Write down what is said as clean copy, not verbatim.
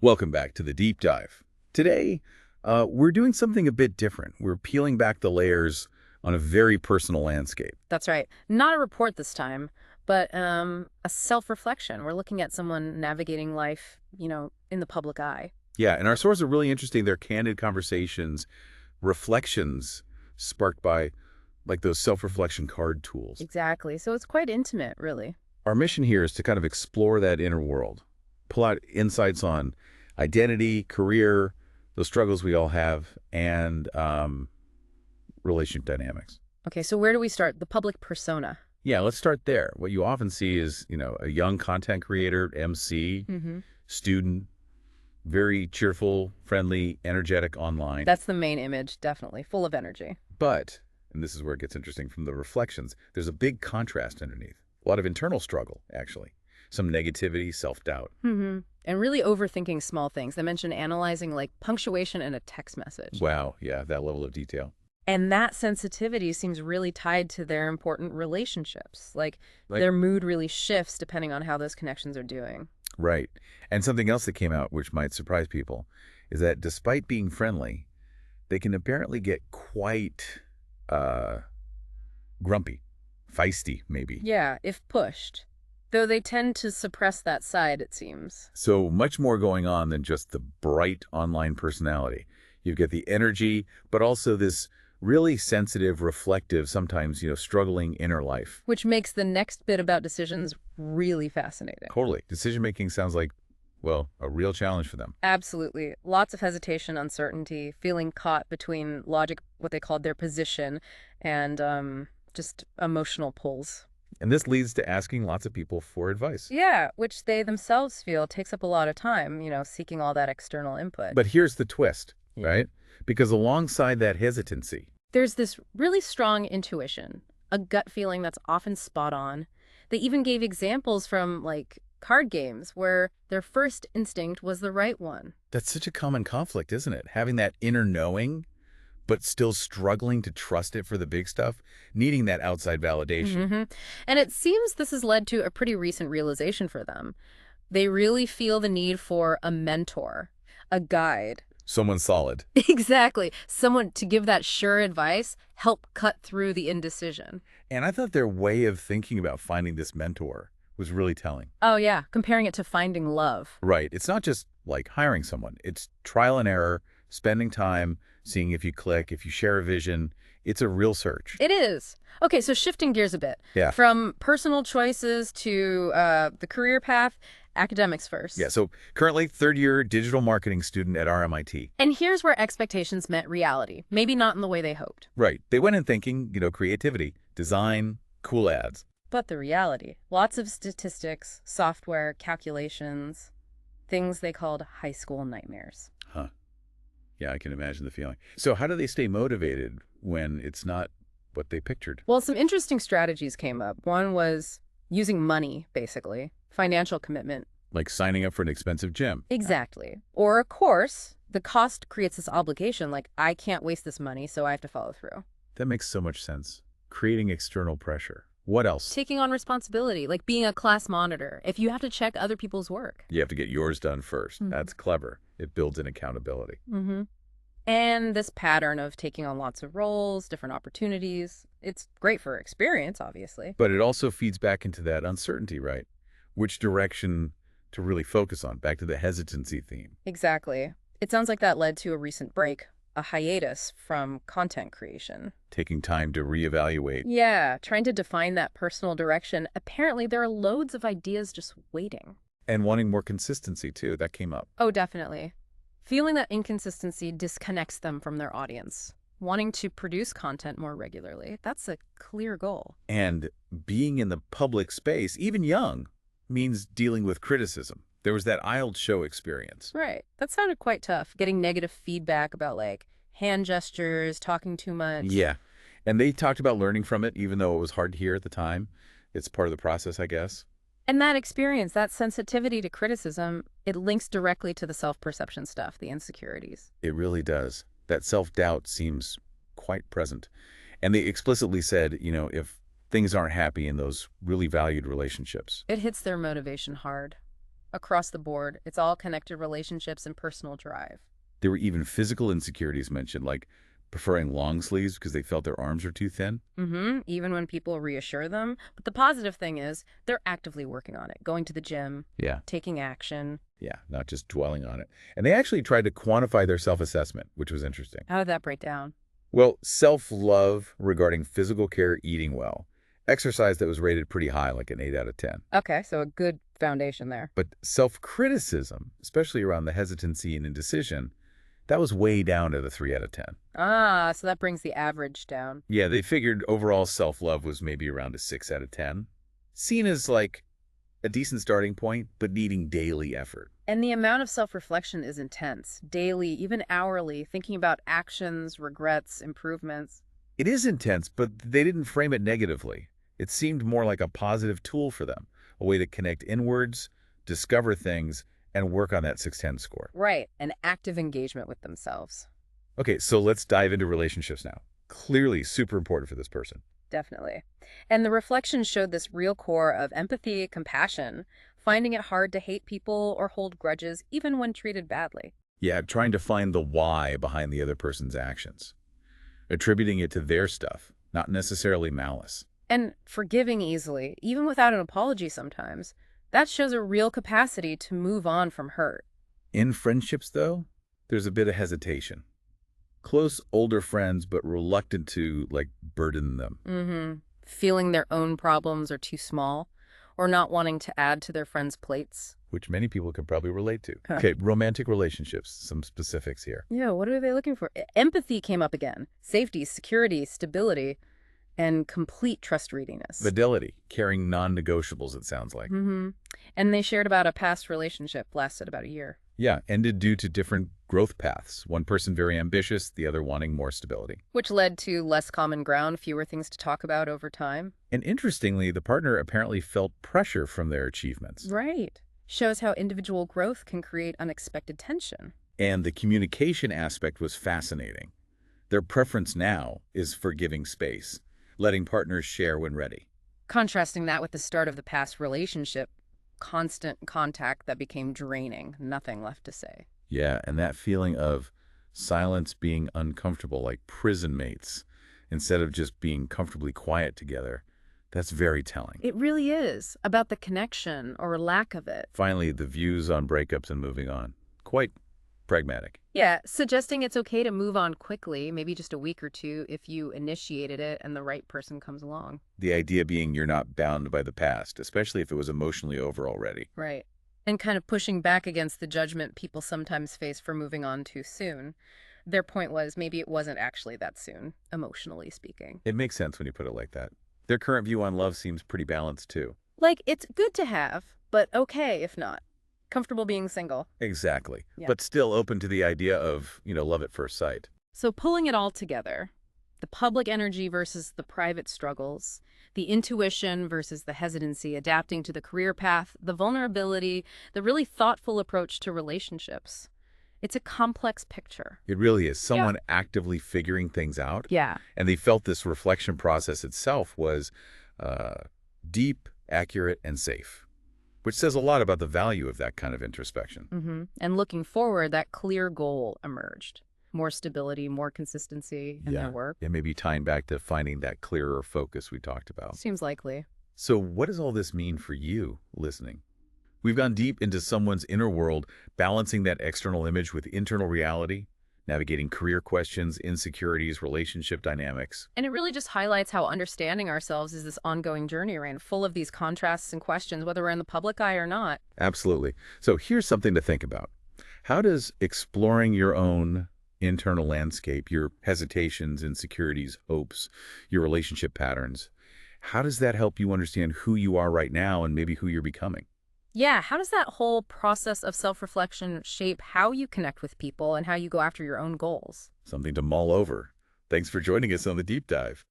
Welcome back to the deep dive. Today, we're doing something a bit different. We're peeling back the layers on a very personal landscape. That's right. Not a report this time, but a self-reflection. We're looking at someone navigating life, in the public eye. Yeah, and our sources are really interesting. They're candid conversations, reflections sparked by like those self-reflection card tools. Exactly. So it's quite intimate, really. Our mission here is to kind of explore that inner world, pull out insights on identity, career, the struggles we all have, and relationship dynamics. Okay, so where do we start? The public persona. Yeah, let's start there. What you often see is, a young content creator, MC, hmm student, very cheerful, friendly, energetic online. That's the main image, definitely. Full of energy. But, and this is where it gets interesting from the reflections, there's a big contrast underneath. A lot of internal struggle, actually. Some negativity, self-doubt. And really overthinking small things. They mentioned analyzing like punctuation in a text message. Wow, yeah, that level of detail. And that sensitivity seems really tied to their important relationships. Like, Their mood really shifts depending on how those connections are doing. right. And something else that came out, which might surprise people, is that despite being friendly, they can apparently get quite grumpy, feisty, maybe. Yeah, if pushed. Though they tend to suppress that side, it seems. So much more going on than just the bright online personality. You get the energy, but also this really sensitive, reflective, sometimes, struggling inner life. Which makes the next bit about decisions really fascinating. Totally. Decision-making sounds like, well, a real challenge for them. Absolutely. Lots of hesitation, uncertainty, feeling caught between logic, what they called their position, and just emotional pulls. And this leads to asking lots of people for advice. Yeah, which they themselves feel takes up a lot of time, seeking all that external input. But here's the twist, Yeah. right? Because alongside that hesitancy, There's this really strong intuition, a gut feeling that's often spot on. They even gave examples from, like, card games where their first instinct was the right one. that's such a common conflict, isn't it? Having that inner knowing, but still struggling to trust it for the big stuff, needing that outside validation. And it seems this has led to a pretty recent realization for them. They really feel the need for a mentor, a guide. Someone solid. Exactly. Someone to give that sure advice, help cut through the indecision. And I thought their way of thinking about finding this mentor was really telling. Oh, yeah. Comparing it to finding love. Right. It's not just like hiring someone. It's trial and error, spending time, seeing if you click, if you share a vision. It's a real search. It is. Okay, so shifting gears a bit. Yeah. From personal choices to the career path, academics first. Yeah. So currently third-year digital marketing student at RMIT. And here's where expectations met reality. Maybe not in the way they hoped. Right. They went in thinking, creativity, design, cool ads. But the reality, lots of statistics, software, calculations, things they called high school nightmares. Huh. Yeah, I can imagine the feeling. So how do they stay motivated when it's not what they pictured? Well, some interesting strategies came up. One was using money, basically, financial commitment. Like signing up for an expensive gym. Exactly. Or a course, the cost creates this obligation, like, I can't waste this money, so I have to follow through. That makes so much sense. Creating external pressure. What else? Taking on responsibility, like being a class monitor, if you have to check other people's work. You have to get yours done first. Mhm. That's clever. It builds in accountability. And this pattern of taking on lots of roles, different opportunities, it's great for experience, obviously. But it also feeds back into that uncertainty, right? Which direction to really focus on, back to the hesitancy theme. Exactly. It sounds like that led to a recent break, a hiatus from content creation. Taking time to reevaluate. Yeah, trying to define that personal direction. Apparently, there are loads of ideas just waiting. And wanting more consistency, too. That came up. Oh, definitely. Feeling that inconsistency disconnects them from their audience. Wanting to produce content more regularly. That's a clear goal. And being in the public space, even young, means dealing with criticism. There was that IELTS show experience. Right. That sounded quite tough. Getting negative feedback about, like, hand gestures, talking too much. Yeah. And they talked about learning from it, even though it was hard to hear at the time. It's part of the process, I guess. And that experience, that sensitivity to criticism, it links directly to the self-perception stuff, the insecurities. It really does. That self-doubt seems quite present. And they explicitly said, if things aren't happy in those really valued relationships. It hits their motivation hard. across the board. It's all connected relationships and personal drive. There were even physical insecurities mentioned, like preferring long sleeves because they felt their arms were too thin. Even when people reassure them. But the positive thing is they're actively working on it, going to the gym, Yeah. taking action. Yeah, not just dwelling on it. And they actually tried to quantify their self-assessment, which was interesting. How did that break down? Well, self-love regarding physical care, eating well. Exercise that was rated pretty high, like an 8 out of 10. Okay, so a good foundation there. But self-criticism, especially around the hesitancy and indecision, that was way down at a 3 out of 10. Ah, so that brings the average down. Yeah, they figured overall self-love was maybe around a 6 out of 10. Seen as like a decent starting point, but needing daily effort. And the amount of self-reflection is intense, daily, even hourly, thinking about actions, regrets, improvements. It is intense, but they didn't frame it negatively. It seemed more like a positive tool for them, a way to connect inwards, discover things, and work on that 610 score. Right, an active engagement with themselves. Okay, so let's dive into relationships now. Clearly super important for this person. Definitely. And the reflection showed this real core of empathy, compassion, finding it hard to hate people or hold grudges, even when treated badly. Yeah, trying to find the why behind the other person's actions. Attributing it to their stuff, not necessarily malice. And forgiving easily, even without an apology sometimes. That shows a real capacity to move on from hurt. In friendships, though, there's a bit of hesitation. Close, older friends, but reluctant to, like, burden them. Feeling their own problems are too small, or not wanting to add to their friends' plates. Which many people could probably relate to. Huh. Okay, romantic relationships, some specifics here. Yeah, what are they looking for? Empathy came up again. Safety, security, stability, and complete trustworthiness. Fidelity, caring non-negotiables, it sounds like. And they shared about a past relationship, lasted about a year. Yeah, ended due to different growth paths. One person very ambitious, the other wanting more stability. Which led to less common ground, fewer things to talk about over time. And interestingly, the partner apparently felt pressure from their achievements. Right. Shows how individual growth can create unexpected tension. And the communication aspect was fascinating. Their preference now is for giving space, letting partners share when ready. Contrasting that with the start of the past relationship, constant contact that became draining, nothing left to say. Yeah, and that feeling of silence being uncomfortable, like prison mates, instead of just being comfortably quiet together, that's very telling. It really is about the connection or lack of it. Finally, the views on breakups and moving on. Quite pragmatic. Yeah, suggesting it's okay to move on quickly, maybe just a week or two if you initiated it and the right person comes along. The idea being you're not bound by the past, especially if it was emotionally over already. Right. And kind of pushing back against the judgment people sometimes face for moving on too soon. Their point was maybe it wasn't actually that soon, emotionally speaking. It makes sense when you put it like that. Their current view on love seems pretty balanced, too. Like, it's good to have, but okay if not. Comfortable being single. Exactly. Yeah. But still open to the idea of, love at first sight. So pulling it all together, the public energy versus the private struggles, the intuition versus the hesitancy, adapting to the career path, the vulnerability, the really thoughtful approach to relationships. It's a complex picture. It really is. Someone actively figuring things out. Yeah. And they felt this reflection process itself was deep, accurate, and safe, which says a lot about the value of that kind of introspection. And looking forward, that clear goal emerged. More stability, more consistency in their work. Yeah, maybe tying back to finding that clearer focus we talked about. Seems likely. So what does all this mean for you listening? We've gone deep into someone's inner world, balancing that external image with internal reality, navigating career questions, insecurities, relationship dynamics. And it really just highlights how understanding ourselves is this ongoing journey, right? Full of these contrasts and questions, whether we're in the public eye or not. Absolutely. So here's something to think about. How does exploring your own internal landscape, your hesitations, insecurities, hopes, your relationship patterns, how does that help you understand who you are right now and maybe who you're becoming? Yeah, how does that whole process of self-reflection shape how you connect with people and how you go after your own goals? Something to mull over. Thanks for joining us on the Deep Dive.